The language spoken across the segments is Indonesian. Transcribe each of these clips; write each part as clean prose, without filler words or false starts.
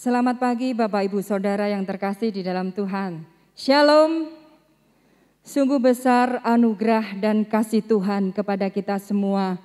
Selamat pagi Bapak Ibu Saudara yang terkasih di dalam Tuhan. Shalom. Sungguh besar anugerah dan kasih Tuhan kepada kita semua.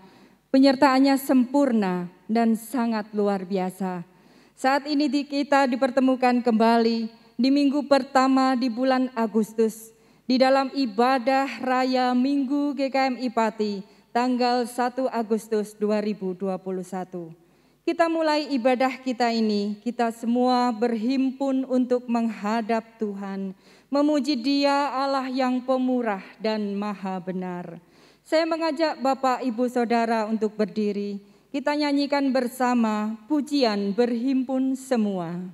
Penyertaannya sempurna dan sangat luar biasa. Saat ini kita dipertemukan kembali di minggu pertama di bulan Agustus. Di dalam ibadah raya Minggu GKMI Pati tanggal 1 Agustus 2021. Kita mulai ibadah kita ini, kita semua berhimpun untuk menghadap Tuhan, memuji Dia Allah yang pemurah dan maha benar. Saya mengajak Bapak Ibu Saudara untuk berdiri, kita nyanyikan bersama pujian berhimpun semua.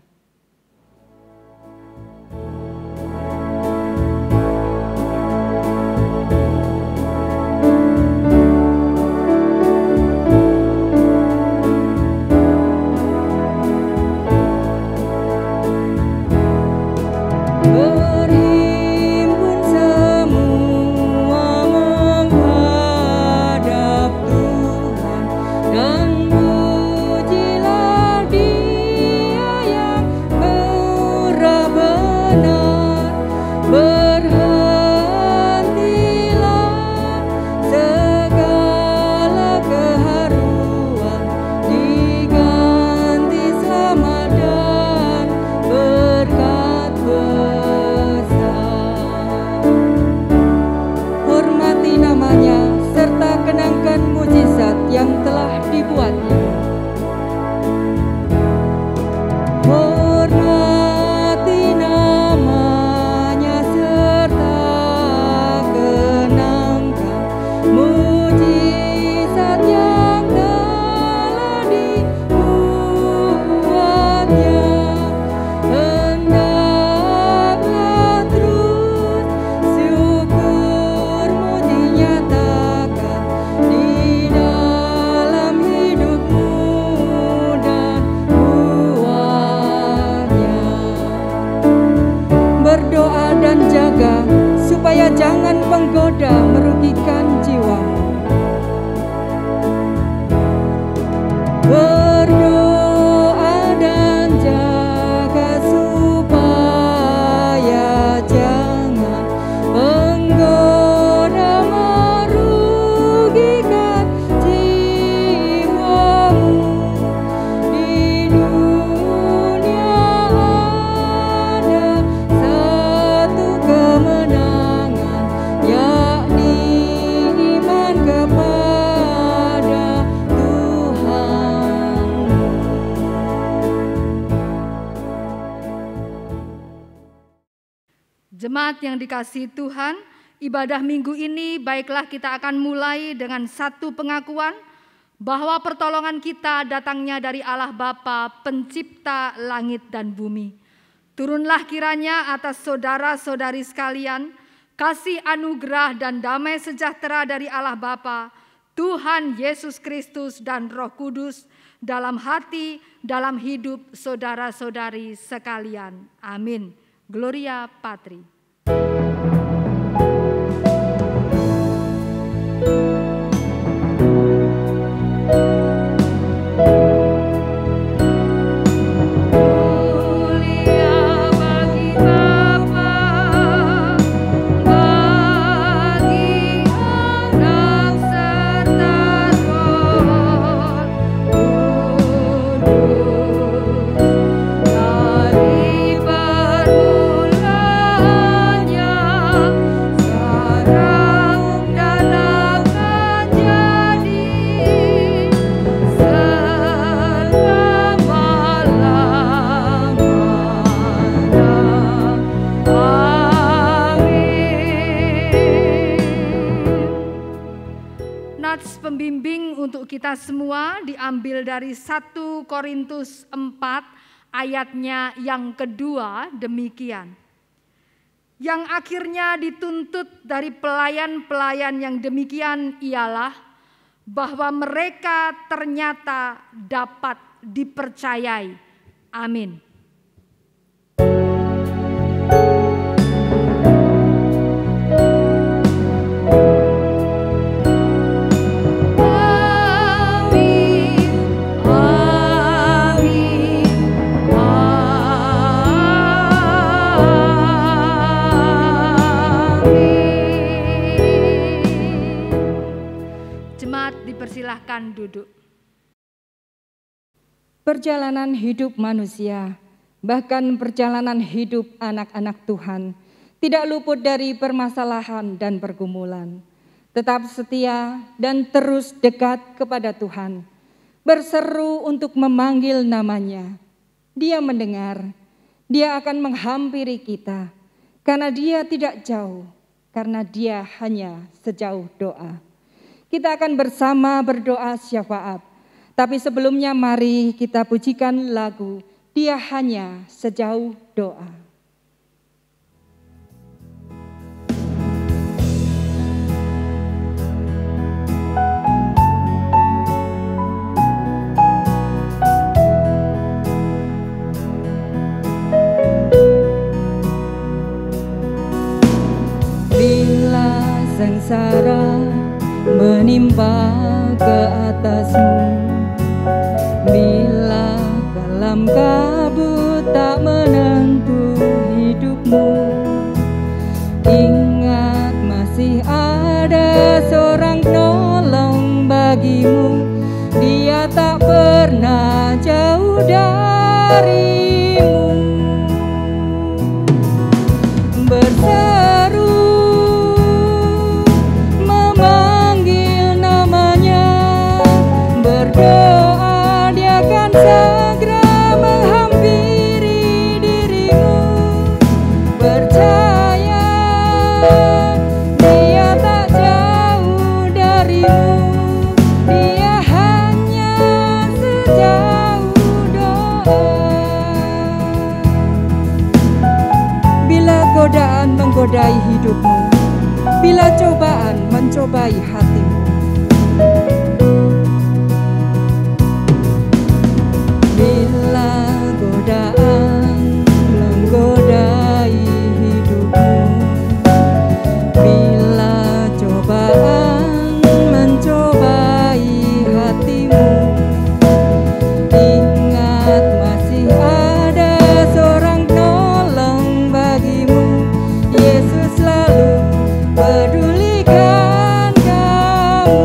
Jangan penggoda merugikan jiwamu. Berdoa dan jaga supaya jangan penggoda merugikan jiwamu. Di dunia ada satu kemenangan, yakni iman kepada Tuhan. Jemaat yang dikasihi Tuhan, ibadah minggu ini baiklah kita akan mulai dengan satu pengakuan bahwa pertolongan kita datangnya dari Allah Bapa, pencipta langit dan bumi. Turunlah kiranya atas saudara-saudari sekalian kasih anugerah dan damai sejahtera dari Allah Bapa, Tuhan Yesus Kristus dan Roh Kudus dalam hati, dalam hidup saudara-saudari sekalian. Amin. Gloria Patri. Pembimbing untuk kita semua diambil dari 1 Korintus 4 ayatnya yang kedua demikian. Yang akhirnya dituntut dari pelayan-pelayan yang demikian ialah bahwa mereka ternyata dapat dipercayai. Amin. Amin. silakan duduk. Perjalanan hidup manusia, bahkan perjalanan hidup anak-anak Tuhan, tidak luput dari permasalahan dan pergumulan. Tetap setia dan terus dekat kepada Tuhan, berseru untuk memanggil namanya. Dia mendengar, dia akan menghampiri kita, karena dia tidak jauh, karena dia hanya sejauh doa. Kita akan bersama berdoa syafaat, tapi sebelumnya mari kita pujikan lagu Dia Hanya Sejauh Doa. Sengsara menimpa ke atasmu, bila dalam kabut tak menentu hidupmu, ingat masih ada seorang penolong bagimu. Dia tak pernah jauh darimu. Berdoa, dia akan segera menghampiri dirimu. Percaya, dia tak jauh darimu. Dia hanya sejauh doa. Bila godaan menggodai hidupmu, bila cobaan mencobai hatimu, bila godaan menggodai hidupmu, bila cobaan mencobai hatimu, ingat masih ada seorang penolong bagimu. Yesus selalu pedulikan kamu.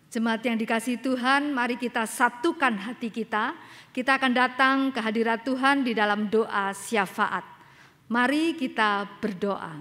Jemaat yang dikasihi Tuhan, mari kita satukan hati kita. Kita akan datang ke hadirat Tuhan di dalam doa syafaat. Mari kita berdoa.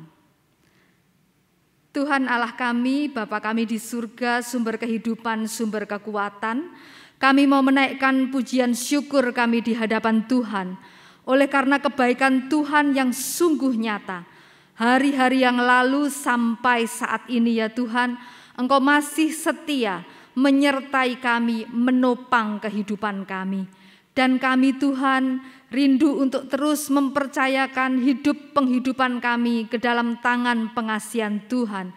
Tuhan Allah kami, Bapa kami di surga, sumber kehidupan, sumber kekuatan, kami mau menaikkan pujian syukur kami di hadapan Tuhan. Oleh karena kebaikan Tuhan yang sungguh nyata, hari-hari yang lalu sampai saat ini ya Tuhan, Engkau masih setia menyertai kami, menopang kehidupan kami. Dan kami Tuhan rindu untuk terus mempercayakan penghidupan kami ke dalam tangan pengasihan Tuhan.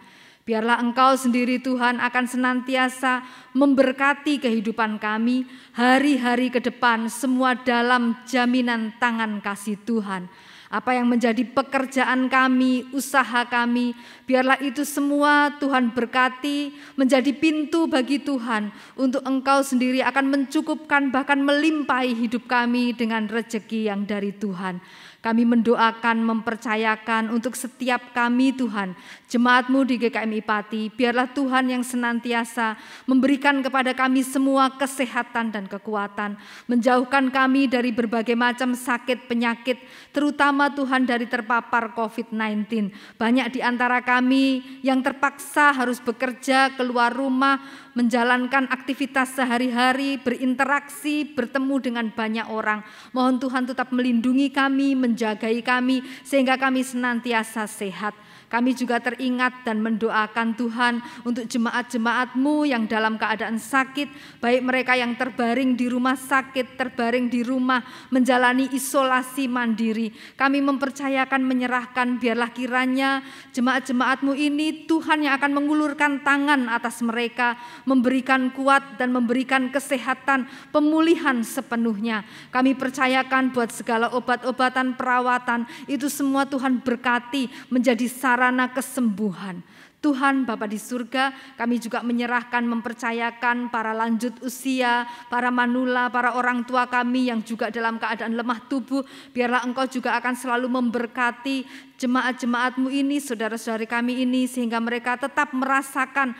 Biarlah Engkau sendiri Tuhan akan senantiasa memberkati kehidupan kami hari-hari ke depan, semua dalam jaminan tangan kasih Tuhan. Apa yang menjadi pekerjaan kami, usaha kami, biarlah itu semua Tuhan berkati, menjadi pintu bagi Tuhan untuk Engkau sendiri akan mencukupkan bahkan melimpahi hidup kami dengan rezeki yang dari Tuhan. Kami mendoakan, mempercayakan untuk setiap kami Tuhan, jemaat-Mu di GKMI Pati, biarlah Tuhan yang senantiasa memberikan kepada kami semua kesehatan dan kekuatan, menjauhkan kami dari berbagai macam sakit penyakit, terutama Tuhan dari terpapar COVID-19. Banyak di antara kami yang terpaksa harus bekerja, keluar rumah, menjalankan aktivitas sehari-hari, berinteraksi, bertemu dengan banyak orang. Mohon Tuhan tetap melindungi kami, menjagai kami, sehingga kami senantiasa sehat. Kami juga teringat dan mendoakan Tuhan untuk jemaat-jemaat-Mu yang dalam keadaan sakit, baik mereka yang terbaring di rumah sakit, terbaring di rumah, menjalani isolasi mandiri. Kami mempercayakan, menyerahkan, biarlah kiranya jemaat-jemaat-Mu ini Tuhan yang akan mengulurkan tangan atas mereka, memberikan kuat dan memberikan kesehatan, pemulihan sepenuhnya. Kami percayakan buat segala obat-obatan, perawatan, itu semua Tuhan berkati menjadi sarana kesembuhan. Tuhan Bapa di surga, kami juga menyerahkan, mempercayakan para lanjut usia, para manula, para orang tua kami yang juga dalam keadaan lemah tubuh. Biarlah Engkau juga akan selalu memberkati jemaat-jemaat-Mu ini, saudara-saudari kami ini, sehingga mereka tetap merasakan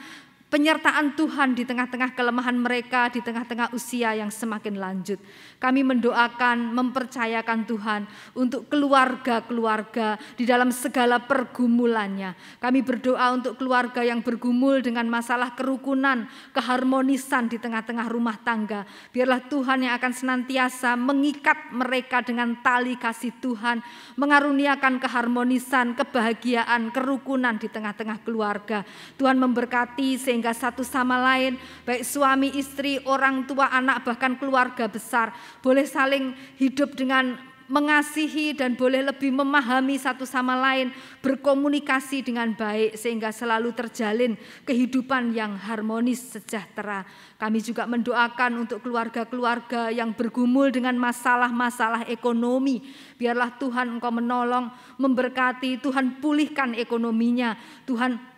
penyertaan Tuhan di tengah-tengah kelemahan mereka, di tengah-tengah usia yang semakin lanjut. Kami mendoakan, mempercayakan Tuhan untuk keluarga-keluarga di dalam segala pergumulannya. Kami berdoa untuk keluarga yang bergumul dengan masalah kerukunan, keharmonisan di tengah-tengah rumah tangga. Biarlah Tuhan yang akan senantiasa mengikat mereka dengan tali kasih Tuhan, mengaruniakan keharmonisan, kebahagiaan, kerukunan di tengah-tengah keluarga. Tuhan memberkati sehingga satu sama lain, baik suami, istri, orang tua, anak, bahkan keluarga besar, boleh saling hidup dengan mengasihi dan boleh lebih memahami satu sama lain, berkomunikasi dengan baik sehingga selalu terjalin kehidupan yang harmonis, sejahtera. Kami juga mendoakan untuk keluarga-keluarga yang bergumul dengan masalah-masalah ekonomi. Biarlah Tuhan Engkau menolong, memberkati, Tuhan pulihkan ekonominya, Tuhan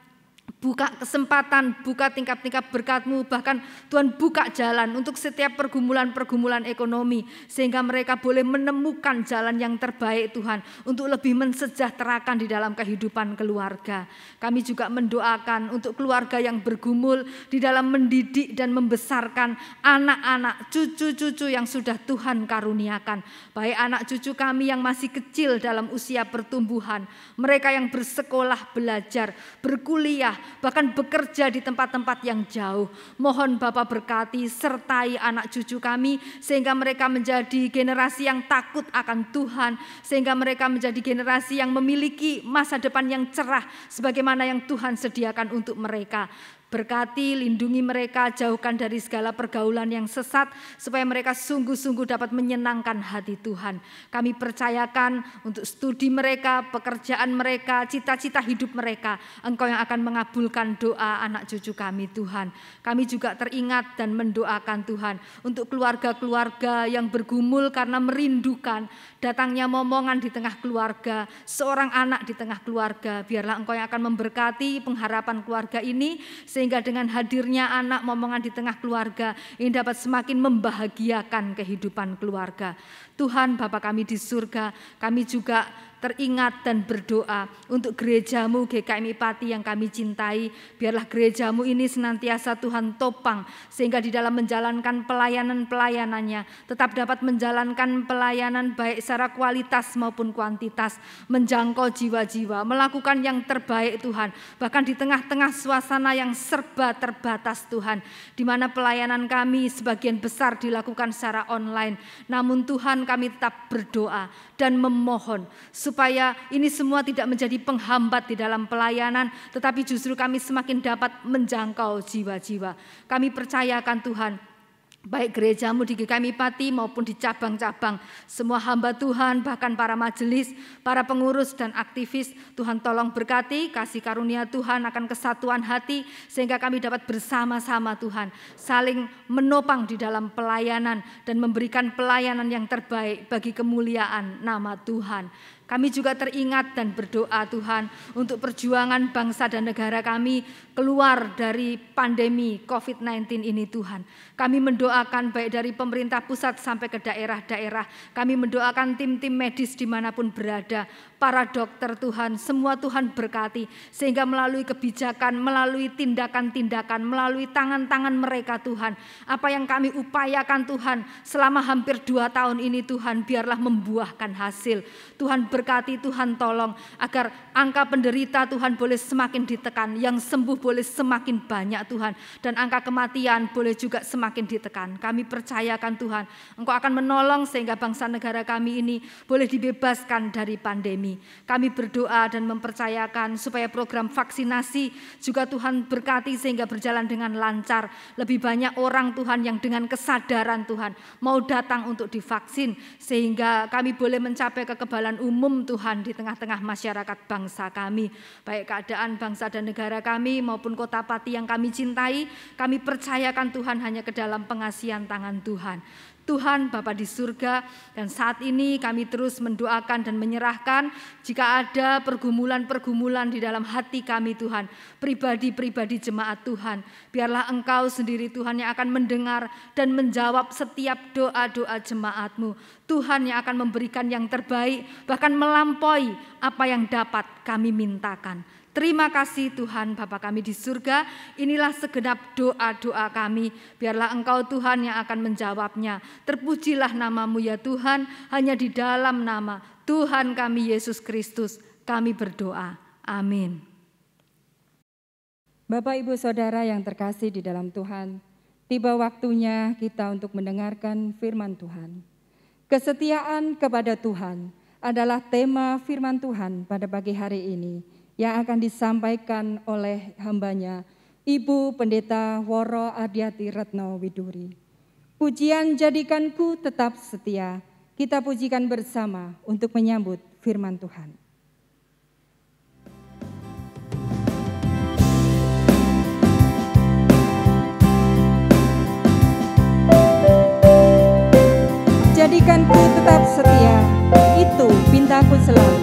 buka kesempatan, buka tingkap-tingkap berkat-Mu, bahkan Tuhan buka jalan untuk setiap pergumulan-pergumulan ekonomi, sehingga mereka boleh menemukan jalan yang terbaik Tuhan, untuk lebih mensejahterakan di dalam kehidupan keluarga. Kami juga mendoakan untuk keluarga yang bergumul di dalam mendidik dan membesarkan anak-anak, cucu-cucu yang sudah Tuhan karuniakan. Baik anak cucu kami yang masih kecil dalam usia pertumbuhan, mereka yang bersekolah, belajar, berkuliah, bahkan bekerja di tempat-tempat yang jauh. Mohon Bapa berkati, sertai anak cucu kami, sehingga mereka menjadi generasi yang takut akan Tuhan, sehingga mereka menjadi generasi yang memiliki masa depan yang cerah, sebagaimana yang Tuhan sediakan untuk mereka. Berkati, lindungi mereka, jauhkan dari segala pergaulan yang sesat, supaya mereka sungguh-sungguh dapat menyenangkan hati Tuhan. Kami percayakan untuk studi mereka, pekerjaan mereka, cita-cita hidup mereka, Engkau yang akan mengabulkan doa anak cucu kami Tuhan. Kami juga teringat dan mendoakan Tuhan untuk keluarga-keluarga yang bergumul karena merindukan datangnya momongan di tengah keluarga, seorang anak di tengah keluarga. Biarlah Engkau yang akan memberkati pengharapan keluarga ini, sehingga dengan hadirnya anak momongan di tengah keluarga ini dapat semakin membahagiakan kehidupan keluarga. Tuhan Bapa kami di surga, kami juga teringat dan berdoa untuk gereja-Mu GKMI Pati yang kami cintai. Biarlah gereja-Mu ini senantiasa Tuhan topang, sehingga di dalam menjalankan pelayanan-pelayanannya tetap dapat menjalankan pelayanan baik secara kualitas maupun kuantitas, menjangkau jiwa-jiwa, melakukan yang terbaik Tuhan, bahkan di tengah-tengah suasana yang serba terbatas Tuhan, di mana pelayanan kami sebagian besar dilakukan secara online. Namun Tuhan, kami tetap berdoa dan memohon supaya ini semua tidak menjadi penghambat di dalam pelayanan, tetapi justru kami semakin dapat menjangkau jiwa-jiwa. Kami percayakan Tuhan, baik gereja-Mu di GKMI Pati maupun di cabang-cabang, semua hamba Tuhan, bahkan para majelis, para pengurus dan aktivis, Tuhan tolong berkati, kasih karunia Tuhan akan kesatuan hati, sehingga kami dapat bersama-sama Tuhan saling menopang di dalam pelayanan dan memberikan pelayanan yang terbaik bagi kemuliaan nama Tuhan. Kami juga teringat dan berdoa Tuhan untuk perjuangan bangsa dan negara kami keluar dari pandemi COVID-19 ini Tuhan. Kami mendoakan baik dari pemerintah pusat sampai ke daerah-daerah. Kami mendoakan tim-tim medis dimanapun berada. Para dokter Tuhan, semua Tuhan berkati. Sehingga melalui kebijakan, melalui tindakan-tindakan, melalui tangan-tangan mereka Tuhan. Apa yang kami upayakan Tuhan selama hampir 2 tahun ini Tuhan, biarlah membuahkan hasil. Tuhan berkati, Tuhan tolong agar angka penderita Tuhan boleh semakin ditekan. Yang sembuh boleh semakin banyak Tuhan. Dan angka kematian boleh juga semakin ditekan. Kami percayakan Tuhan, Engkau akan menolong sehingga bangsa negara kami ini boleh dibebaskan dari pandemi. Kami berdoa dan mempercayakan supaya program vaksinasi juga Tuhan berkati sehingga berjalan dengan lancar. Lebih banyak orang Tuhan yang dengan kesadaran Tuhan mau datang untuk divaksin sehingga kami boleh mencapai kekebalan umum Tuhan di tengah-tengah masyarakat bangsa kami. Baik keadaan bangsa dan negara kami maupun kota Pati yang kami cintai, kami percayakan Tuhan hanya ke dalam pengasihan tangan Tuhan. Tuhan Bapa di surga, dan saat ini kami terus mendoakan dan menyerahkan jika ada pergumulan-pergumulan di dalam hati kami Tuhan, pribadi-pribadi jemaat Tuhan, biarlah Engkau sendiri Tuhan yang akan mendengar dan menjawab setiap doa-doa jemaat-Mu. Tuhan yang akan memberikan yang terbaik, bahkan melampaui apa yang dapat kami mintakan. Terima kasih Tuhan Bapa kami di surga, inilah segenap doa-doa kami, biarlah Engkau Tuhan yang akan menjawabnya. Terpujilah nama-Mu ya Tuhan, hanya di dalam nama Tuhan kami Yesus Kristus kami berdoa. Amin. Bapak Ibu Saudara yang terkasih di dalam Tuhan, tiba waktunya kita untuk mendengarkan firman Tuhan. Kesetiaan kepada Tuhan adalah tema firman Tuhan pada pagi hari ini, yang akan disampaikan oleh hambanya, Ibu Pendeta Woro Adiati Retno Widuri. Pujian jadikanku tetap setia, kita pujikan bersama untuk menyambut firman Tuhan. Jadikanku tetap setia, itu pintaku selalu.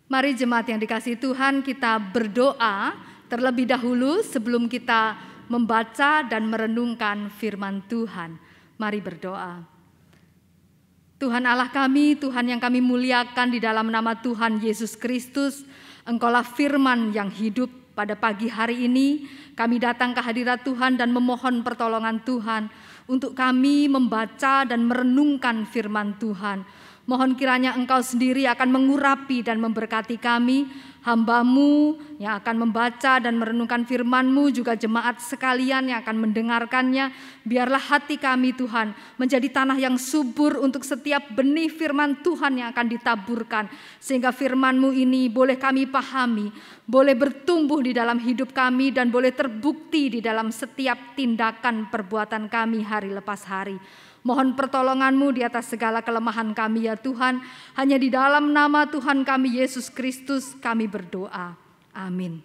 Mari jemaat yang dikasihi Tuhan, kita berdoa terlebih dahulu sebelum kita membaca dan merenungkan firman Tuhan. Mari berdoa. Tuhan Allah kami, Tuhan yang kami muliakan di dalam nama Tuhan Yesus Kristus, Engkaulah firman yang hidup. Pada pagi hari ini kami datang ke hadirat Tuhan dan memohon pertolongan Tuhan untuk kami membaca dan merenungkan firman Tuhan. Mohon kiranya Engkau sendiri akan mengurapi dan memberkati kami, hamba-Mu yang akan membaca dan merenungkan firman-Mu, juga jemaat sekalian yang akan mendengarkannya. Biarlah hati kami Tuhan menjadi tanah yang subur untuk setiap benih firman Tuhan yang akan ditaburkan. Sehingga firman-Mu ini boleh kami pahami, boleh bertumbuh di dalam hidup kami dan boleh terbukti di dalam setiap tindakan perbuatan kami hari lepas hari. Mohon pertolongan-Mu di atas segala kelemahan kami ya Tuhan. Hanya di dalam nama Tuhan kami Yesus Kristus kami berdoa. Amin.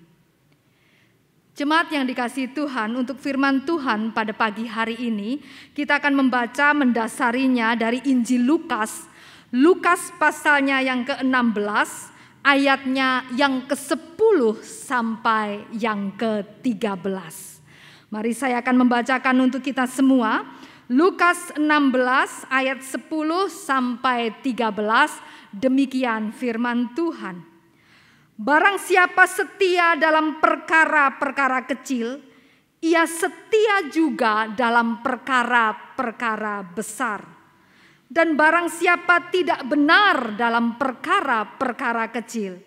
Jemaat yang dikasihi Tuhan, untuk firman Tuhan pada pagi hari ini kita akan membaca mendasarinya dari Injil Lukas. Lukas pasalnya yang ke-16, ayatnya yang ke-10 sampai yang ke-13. Mari saya akan membacakan untuk kita semua. Lukas 16 ayat 10 sampai 13, demikian firman Tuhan. Barang siapa setia dalam perkara-perkara kecil, ia setia juga dalam perkara-perkara besar. Dan barang siapa tidak benar dalam perkara-perkara kecil,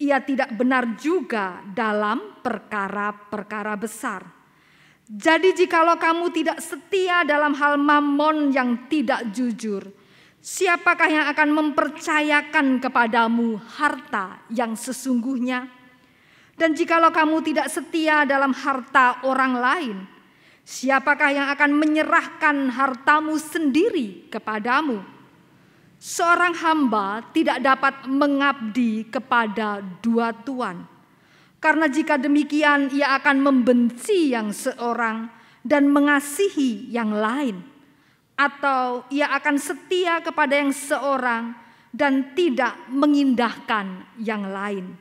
ia tidak benar juga dalam perkara-perkara besar. Jadi jikalau kamu tidak setia dalam hal mamon yang tidak jujur, siapakah yang akan mempercayakan kepadamu harta yang sesungguhnya? Dan jikalau kamu tidak setia dalam harta orang lain, siapakah yang akan menyerahkan hartamu sendiri kepadamu? Seorang hamba tidak dapat mengabdi kepada dua tuan. Karena jika demikian ia akan membenci yang seorang dan mengasihi yang lain. Atau ia akan setia kepada yang seorang dan tidak mengindahkan yang lain.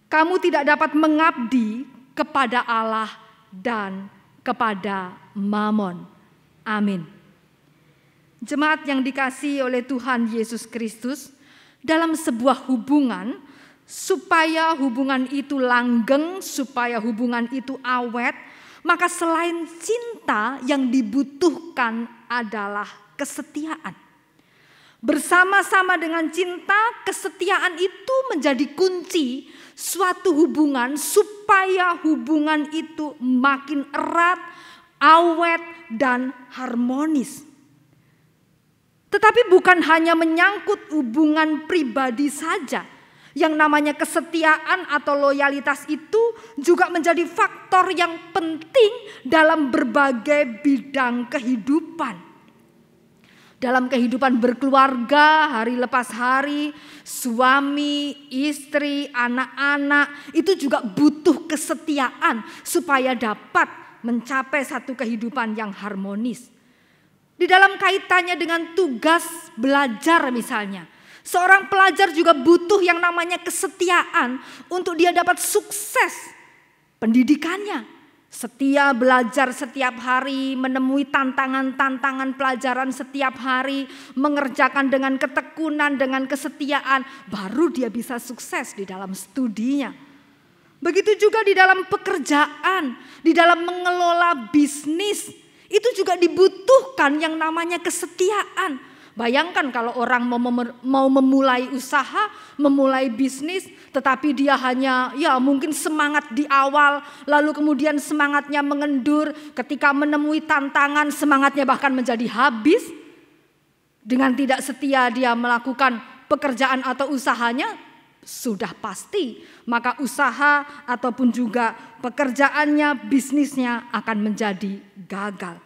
Kamu tidak dapat mengabdi kepada Allah dan kepada Mamon. Amin. Jemaat yang dikasihi oleh Tuhan Yesus Kristus, dalam sebuah hubungan, supaya hubungan itu langgeng, supaya hubungan itu awet, maka selain cinta yang dibutuhkan adalah kesetiaan. Bersama-sama dengan cinta, kesetiaan itu menjadi kunci suatu hubungan supaya hubungan itu makin erat, awet, dan harmonis. Tetapi bukan hanya menyangkut hubungan pribadi saja. Yang namanya kesetiaan atau loyalitas itu juga menjadi faktor yang penting dalam berbagai bidang kehidupan. Dalam kehidupan berkeluarga, hari lepas hari, suami, istri, anak-anak itu juga butuh kesetiaan supaya dapat mencapai satu kehidupan yang harmonis. Di dalam kaitannya dengan tugas belajar misalnya, seorang pelajar juga butuh yang namanya kesetiaan untuk dia dapat sukses pendidikannya. Setia belajar setiap hari, menemui tantangan-tantangan pelajaran setiap hari, mengerjakan dengan ketekunan, dengan kesetiaan, baru dia bisa sukses di dalam studinya. Begitu juga di dalam pekerjaan, di dalam mengelola bisnis, itu juga dibutuhkan yang namanya kesetiaan. Bayangkan kalau orang mau memulai usaha, memulai bisnis, tetapi dia hanya mungkin semangat di awal, lalu kemudian semangatnya mengendur, ketika menemui tantangan semangatnya bahkan menjadi habis. Dengan tidak setia dia melakukan pekerjaan atau usahanya, sudah pasti maka usaha ataupun juga pekerjaannya, bisnisnya akan menjadi gagal.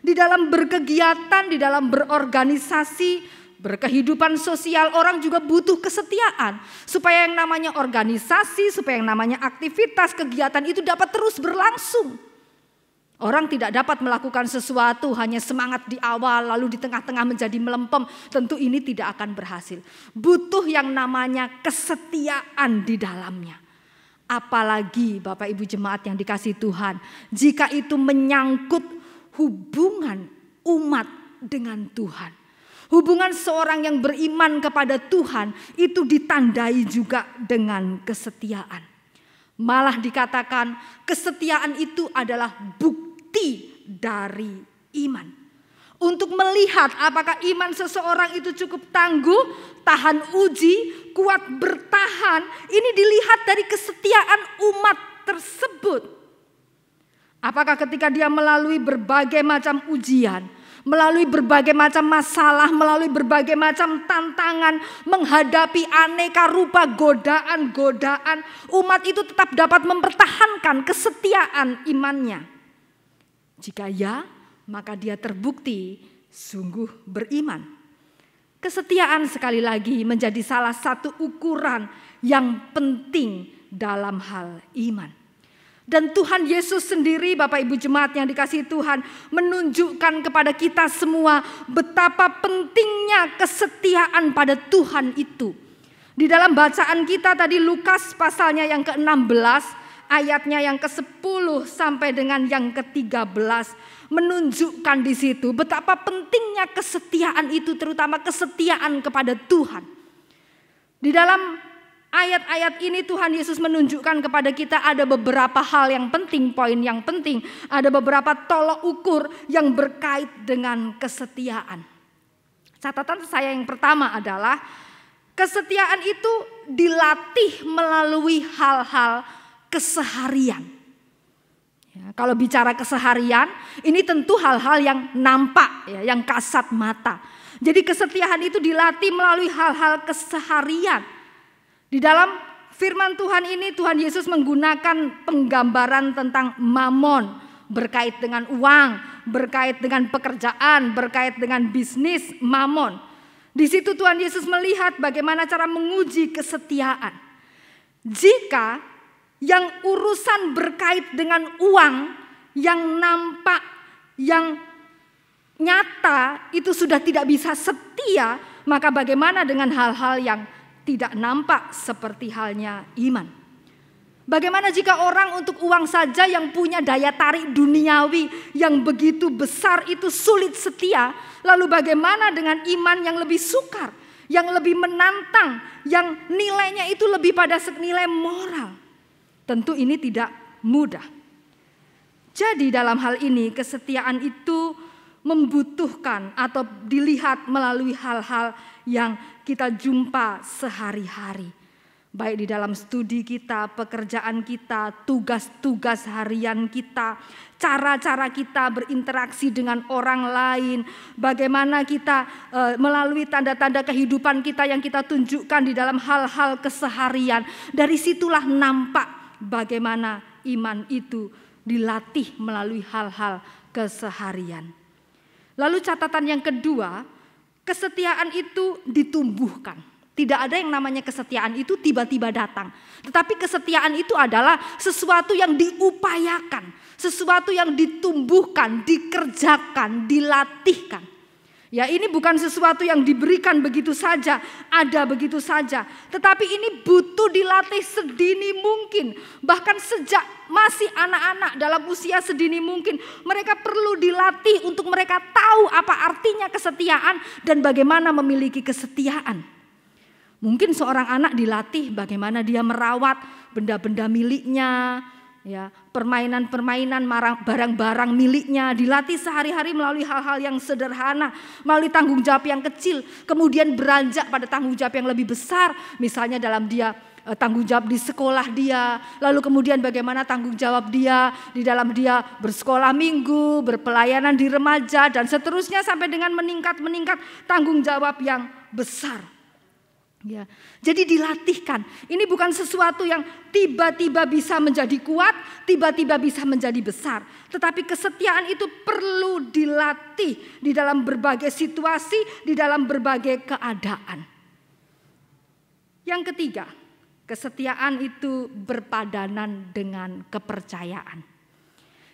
Di dalam berkegiatan, di dalam berorganisasi, berkehidupan sosial, orang juga butuh kesetiaan. Supaya yang namanya organisasi, supaya yang namanya aktivitas, kegiatan itu dapat terus berlangsung. Orang tidak dapat melakukan sesuatu hanya semangat di awal lalu di tengah-tengah menjadi melempem. Tentu ini tidak akan berhasil. Butuh yang namanya kesetiaan di dalamnya. Apalagi Bapak Ibu jemaat yang dikasihi Tuhan, jika itu menyangkut hubungan umat dengan Tuhan. Hubungan seorang yang beriman kepada Tuhan itu ditandai juga dengan kesetiaan. Malah dikatakan kesetiaan itu adalah bukti dari iman. Untuk melihat apakah iman seseorang itu cukup tangguh, tahan uji, kuat bertahan. Ini dilihat dari kesetiaan umat tersebut. Apakah ketika dia melalui berbagai macam ujian, melalui berbagai macam masalah, melalui berbagai macam tantangan, menghadapi aneka rupa godaan-godaan, umat itu tetap dapat mempertahankan kesetiaan imannya. Jika ya, maka dia terbukti sungguh beriman. Kesetiaan sekali lagi menjadi salah satu ukuran yang penting dalam hal iman. Dan Tuhan Yesus sendiri, Bapak Ibu jemaat yang dikasihi Tuhan, menunjukkan kepada kita semua betapa pentingnya kesetiaan pada Tuhan itu. Di dalam bacaan kita tadi Lukas pasalnya yang ke-16, ayatnya yang ke-10 sampai dengan yang ke-13 menunjukkan di situ betapa pentingnya kesetiaan itu, terutama kesetiaan kepada Tuhan. Di dalam ayat-ayat ini Tuhan Yesus menunjukkan kepada kita ada beberapa hal yang penting, poin yang penting. Ada beberapa tolok ukur yang berkait dengan kesetiaan. Catatan saya yang pertama adalah kesetiaan itu dilatih melalui hal-hal keseharian. Ya, kalau bicara keseharian, ini tentu hal-hal yang nampak, ya, yang kasat mata. Jadi kesetiaan itu dilatih melalui hal-hal keseharian. Di dalam firman Tuhan ini Tuhan Yesus menggunakan penggambaran tentang mamon, berkait dengan uang, berkait dengan pekerjaan, berkait dengan bisnis mamon. Di situ Tuhan Yesus melihat bagaimana cara menguji kesetiaan. Jika yang urusan berkait dengan uang yang nampak, yang nyata itu sudah tidak bisa setia, maka bagaimana dengan hal-hal yang tidak nampak seperti halnya iman? Bagaimana jika orang untuk uang saja yang punya daya tarik duniawi yang begitu besar itu sulit setia, lalu bagaimana dengan iman yang lebih sukar, yang lebih menantang, yang nilainya itu lebih pada nilai moral? Tentu ini tidak mudah. Jadi dalam hal ini kesetiaan itu membutuhkan atau dilihat melalui hal-hal yang kita jumpa sehari-hari. Baik di dalam studi kita, pekerjaan kita, tugas-tugas harian kita, cara-cara kita berinteraksi dengan orang lain, bagaimana kita melalui tanda-tanda kehidupan kita yang kita tunjukkan di dalam hal-hal keseharian. Dari situlah nampak bagaimana iman itu dilatih melalui hal-hal keseharian. Lalu catatan yang kedua, kesetiaan itu ditumbuhkan. Tidak ada yang namanya kesetiaan itu tiba-tiba datang. Tetapi kesetiaan itu adalah sesuatu yang diupayakan, sesuatu yang ditumbuhkan, dikerjakan, dilatihkan. Ya, ini bukan sesuatu yang diberikan begitu saja, ada begitu saja. Tetapi ini butuh dilatih sedini mungkin. Bahkan sejak masih anak-anak dalam usia sedini mungkin, mereka perlu dilatih untuk mereka tahu apa artinya kesetiaan dan bagaimana memiliki kesetiaan. Mungkin seorang anak dilatih bagaimana dia merawat benda-benda miliknya, ya, permainan-permainan, barang-barang miliknya, dilatih sehari-hari melalui hal-hal yang sederhana, melalui tanggung jawab yang kecil, kemudian beranjak pada tanggung jawab yang lebih besar, misalnya dalam dia tanggung jawab di sekolah dia, lalu kemudian bagaimana tanggung jawab dia di dalam dia bersekolah minggu, berpelayanan di remaja dan seterusnya sampai dengan meningkat tanggung jawab yang besar. Ya, jadi dilatihkan. Ini bukan sesuatu yang tiba-tiba bisa menjadi kuat, tiba-tiba bisa menjadi besar. Tetapi kesetiaan itu perlu dilatih di dalam berbagai situasi, di dalam berbagai keadaan. Yang ketiga, kesetiaan itu berpadanan dengan kepercayaan.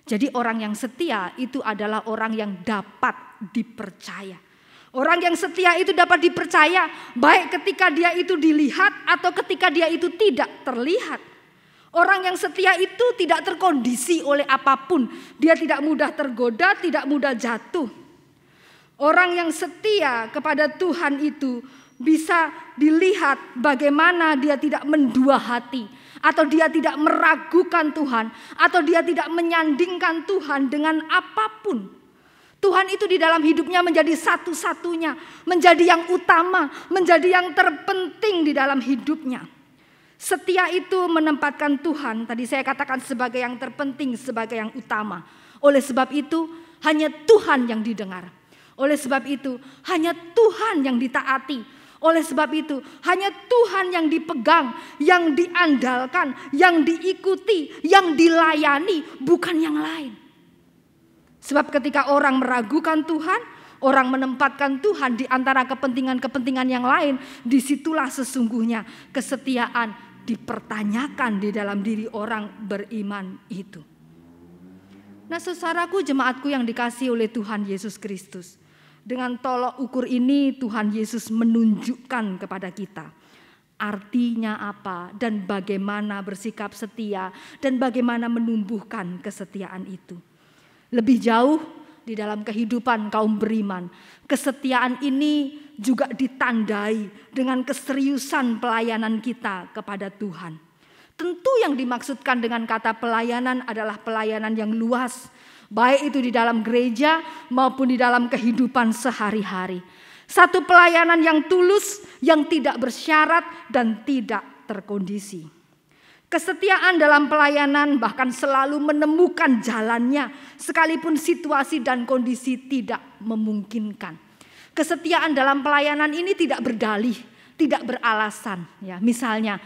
Jadi orang yang setia itu adalah orang yang dapat dipercaya. Orang yang setia itu dapat dipercaya baik ketika dia itu dilihat atau ketika dia itu tidak terlihat. Orang yang setia itu tidak terkondisi oleh apapun. Dia tidak mudah tergoda, tidak mudah jatuh. Orang yang setia kepada Tuhan itu bisa dilihat bagaimana dia tidak mendua hati, atau dia tidak meragukan Tuhan, atau dia tidak menyandingkan Tuhan dengan apapun. Tuhan itu di dalam hidupnya menjadi satu-satunya, menjadi yang utama, menjadi yang terpenting di dalam hidupnya. Setia itu menempatkan Tuhan, tadi saya katakan sebagai yang terpenting, sebagai yang utama. Oleh sebab itu hanya Tuhan yang didengar. Oleh sebab itu hanya Tuhan yang ditaati. Oleh sebab itu hanya Tuhan yang dipegang, yang diandalkan, yang diikuti, yang dilayani, bukan yang lain. Sebab ketika orang meragukan Tuhan, orang menempatkan Tuhan di antara kepentingan-kepentingan yang lain, disitulah sesungguhnya kesetiaan dipertanyakan di dalam diri orang beriman itu. Nah, saudaraku, jemaatku yang dikasihi oleh Tuhan Yesus Kristus, dengan tolok ukur ini Tuhan Yesus menunjukkan kepada kita artinya apa dan bagaimana bersikap setia dan bagaimana menumbuhkan kesetiaan itu. Lebih jauh di dalam kehidupan kaum beriman, kesetiaan ini juga ditandai dengan keseriusan pelayanan kita kepada Tuhan. Tentu yang dimaksudkan dengan kata pelayanan adalah pelayanan yang luas, baik itu di dalam gereja maupun di dalam kehidupan sehari-hari. Satu pelayanan yang tulus, yang tidak bersyarat dan tidak terkondisi. Kesetiaan dalam pelayanan bahkan selalu menemukan jalannya sekalipun situasi dan kondisi tidak memungkinkan. Kesetiaan dalam pelayanan ini tidak berdalih, tidak beralasan. Ya, misalnya,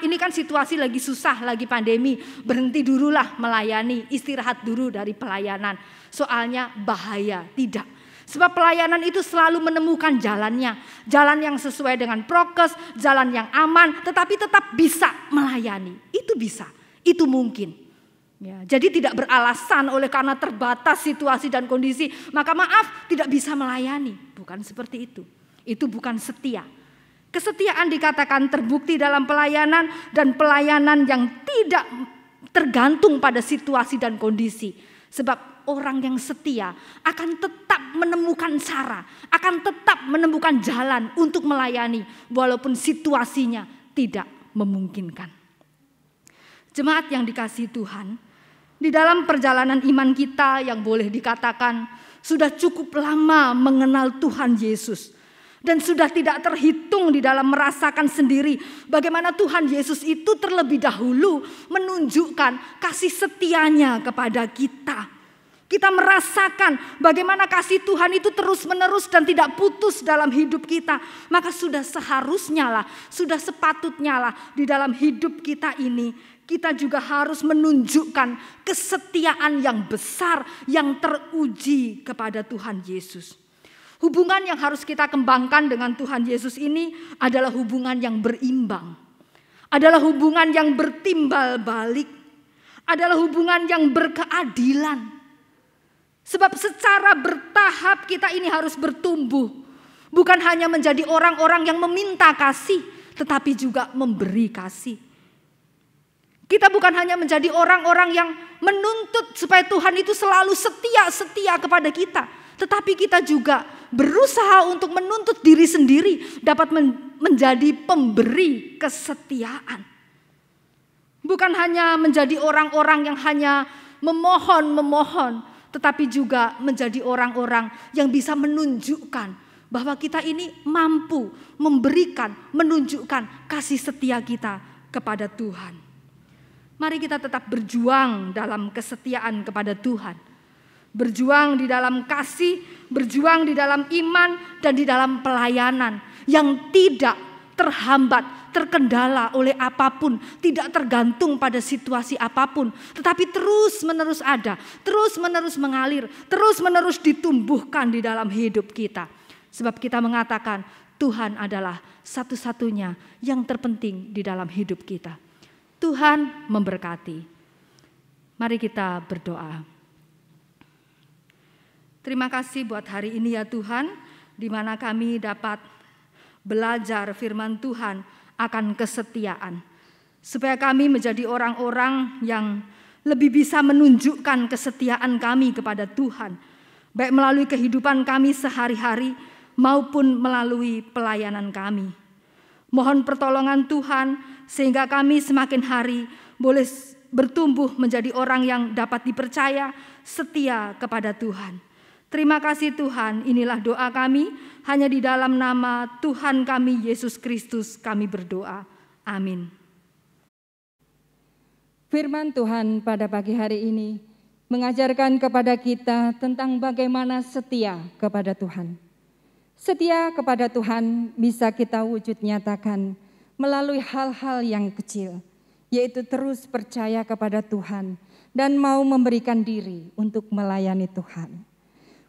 ini kan situasi lagi susah, lagi pandemi, berhenti durulah melayani, istirahat dulu dari pelayanan. Soalnya bahaya, tidak. Sebab pelayanan itu selalu menemukan jalannya. Jalan yang sesuai dengan prokes, jalan yang aman, tetapi tetap bisa melayani. Itu bisa, itu mungkin. Ya, jadi tidak beralasan oleh karena terbatas situasi dan kondisi, maka maaf tidak bisa melayani. Bukan seperti itu. Itu bukan setia. Kesetiaan dikatakan terbukti dalam pelayanan dan pelayanan yang tidak tergantung pada situasi dan kondisi. Sebab orang yang setia akan tetap menemukan cara, akan tetap menemukan jalan untuk melayani walaupun situasinya tidak memungkinkan. Jemaat yang dikasihi Tuhan, di dalam perjalanan iman kita yang boleh dikatakan sudah cukup lama mengenal Tuhan Yesus. Dan sudah tidak terhitung di dalam merasakan sendiri bagaimana Tuhan Yesus itu terlebih dahulu menunjukkan kasih setianya kepada kita. Kita merasakan bagaimana kasih Tuhan itu terus menerus dan tidak putus dalam hidup kita. Maka sudah seharusnya lah, sudah sepatutnya lah di dalam hidup kita ini kita juga harus menunjukkan kesetiaan yang besar yang teruji kepada Tuhan Yesus. Hubungan yang harus kita kembangkan dengan Tuhan Yesus ini adalah hubungan yang berimbang. Adalah hubungan yang bertimbal balik. Adalah hubungan yang berkeadilan. Sebab secara bertahap kita ini harus bertumbuh. Bukan hanya menjadi orang-orang yang meminta kasih, tetapi juga memberi kasih. Kita bukan hanya menjadi orang-orang yang menuntut supaya Tuhan itu selalu setia kepada kita. Tetapi kita juga berusaha untuk menuntut diri sendiri dapat menjadi pemberi kesetiaan. Bukan hanya menjadi orang-orang yang hanya memohon, tetapi juga menjadi orang-orang yang bisa menunjukkan bahwa kita ini mampu memberikan, menunjukkan kasih setia kita kepada Tuhan. Mari kita tetap berjuang dalam kesetiaan kepada Tuhan. Berjuang di dalam kasih, berjuang di dalam iman dan di dalam pelayanan yang tidak terhambat, terkendala oleh apapun, tidak tergantung pada situasi apapun, tetapi terus-menerus ada, terus-menerus mengalir, terus-menerus ditumbuhkan di dalam hidup kita. Sebab kita mengatakan Tuhan adalah satu-satunya yang terpenting di dalam hidup kita. Tuhan memberkati. Mari kita berdoa. Terima kasih buat hari ini ya Tuhan, di mana kami dapat belajar firman Tuhan akan kesetiaan. Supaya kami menjadi orang-orang yang lebih bisa menunjukkan kesetiaan kami kepada Tuhan. Baik melalui kehidupan kami sehari-hari maupun melalui pelayanan kami. Mohon pertolongan Tuhan sehingga kami semakin hari boleh bertumbuh menjadi orang yang dapat dipercaya, setia kepada Tuhan. Terima kasih Tuhan, inilah doa kami, hanya di dalam nama Tuhan kami Yesus Kristus kami berdoa. Amin. Firman Tuhan pada pagi hari ini mengajarkan kepada kita tentang bagaimana setia kepada Tuhan. Setia kepada Tuhan bisa kita wujud nyatakan melalui hal-hal yang kecil, yaitu terus percaya kepada Tuhan dan mau memberikan diri untuk melayani Tuhan.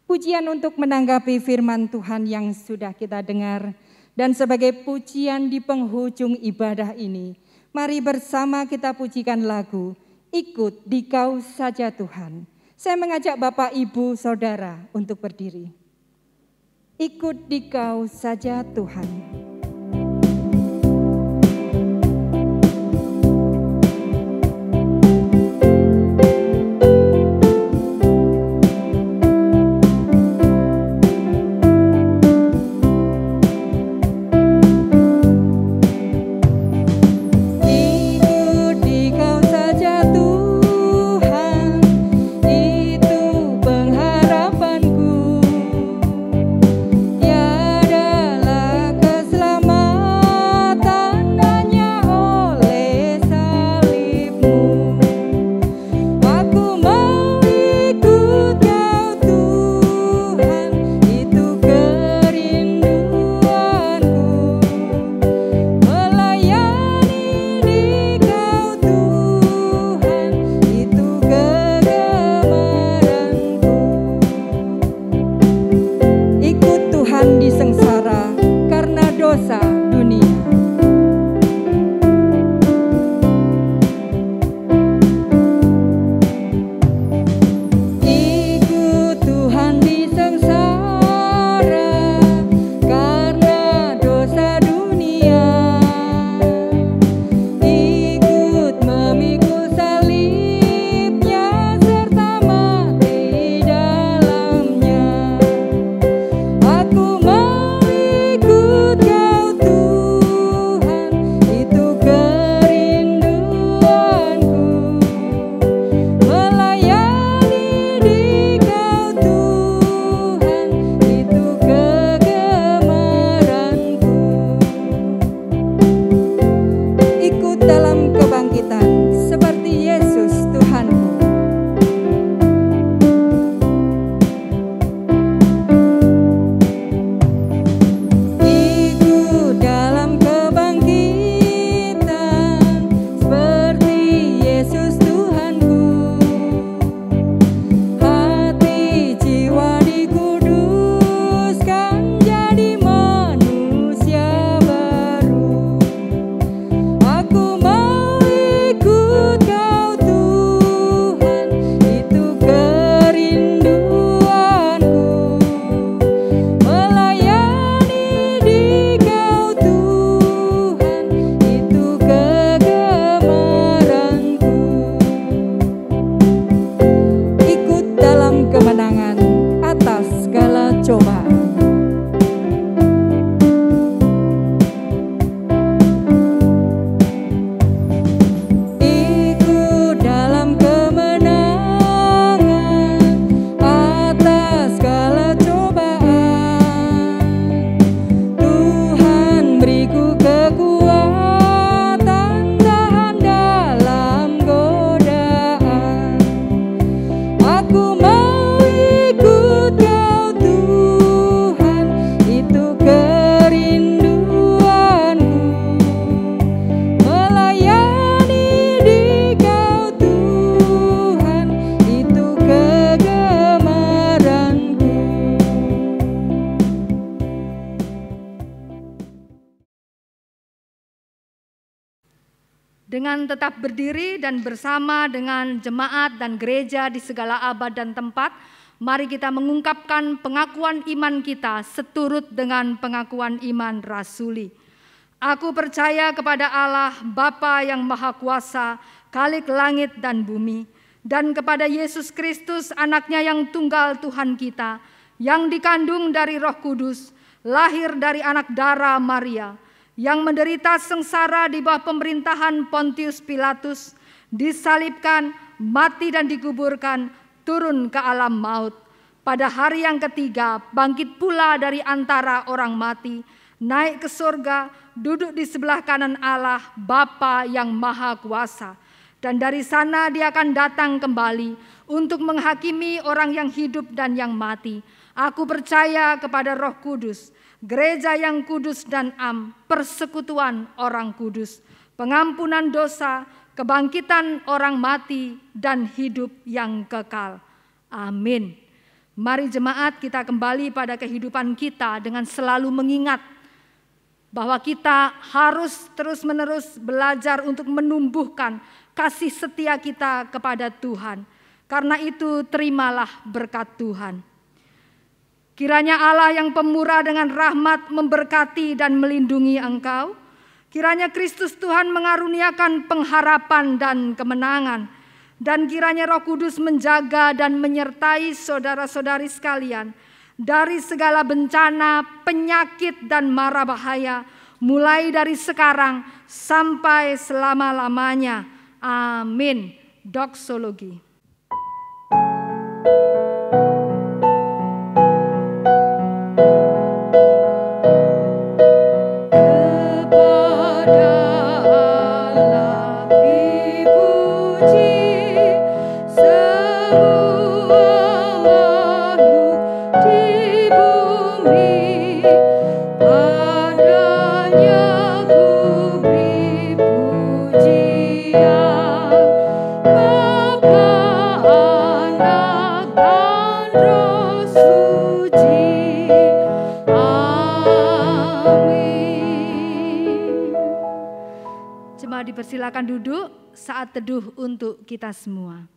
Pujian untuk menanggapi firman Tuhan yang sudah kita dengar, dan sebagai pujian di penghujung ibadah ini, mari bersama kita pujikan lagu "Ikut Dikau Saja Tuhan". Saya mengajak Bapak, Ibu, Saudara untuk berdiri. Ikut Dikau saja Tuhan. dengan tetap berdiri dan bersama dengan jemaat dan gereja di segala abad dan tempat, Mari kita mengungkapkan pengakuan iman kita seturut dengan pengakuan iman rasuli. Aku percaya kepada Allah, Bapa yang Maha Kuasa, Khalik langit dan bumi, dan kepada Yesus Kristus, Anaknya yang tunggal Tuhan kita, yang dikandung dari Roh Kudus, lahir dari anak darah Maria, yang menderita sengsara di bawah pemerintahan Pontius Pilatus, disalibkan, mati dan dikuburkan, turun ke alam maut. Pada hari yang ketiga, bangkit pula dari antara orang mati, naik ke surga, duduk di sebelah kanan Allah, Bapa yang Maha Kuasa. Dan dari sana Dia akan datang kembali untuk menghakimi orang yang hidup dan yang mati. Aku percaya kepada Roh Kudus, gereja yang kudus dan am, persekutuan orang kudus, pengampunan dosa, kebangkitan orang mati, dan hidup yang kekal. Amin. Mari jemaat kita kembali pada kehidupan kita dengan selalu mengingat bahwa kita harus terus-menerus belajar untuk menumbuhkan kasih setia kita kepada Tuhan. Karena itu terimalah berkat Tuhan. Kiranya Allah yang pemurah dengan rahmat memberkati dan melindungi engkau. Kiranya Kristus Tuhan mengaruniakan pengharapan dan kemenangan. Dan kiranya Roh Kudus menjaga dan menyertai saudara-saudari sekalian dari segala bencana, penyakit, dan mara bahaya, mulai dari sekarang sampai selama-lamanya. Amin. Doksologi. Dipersilakan duduk saat teduh untuk kita semua.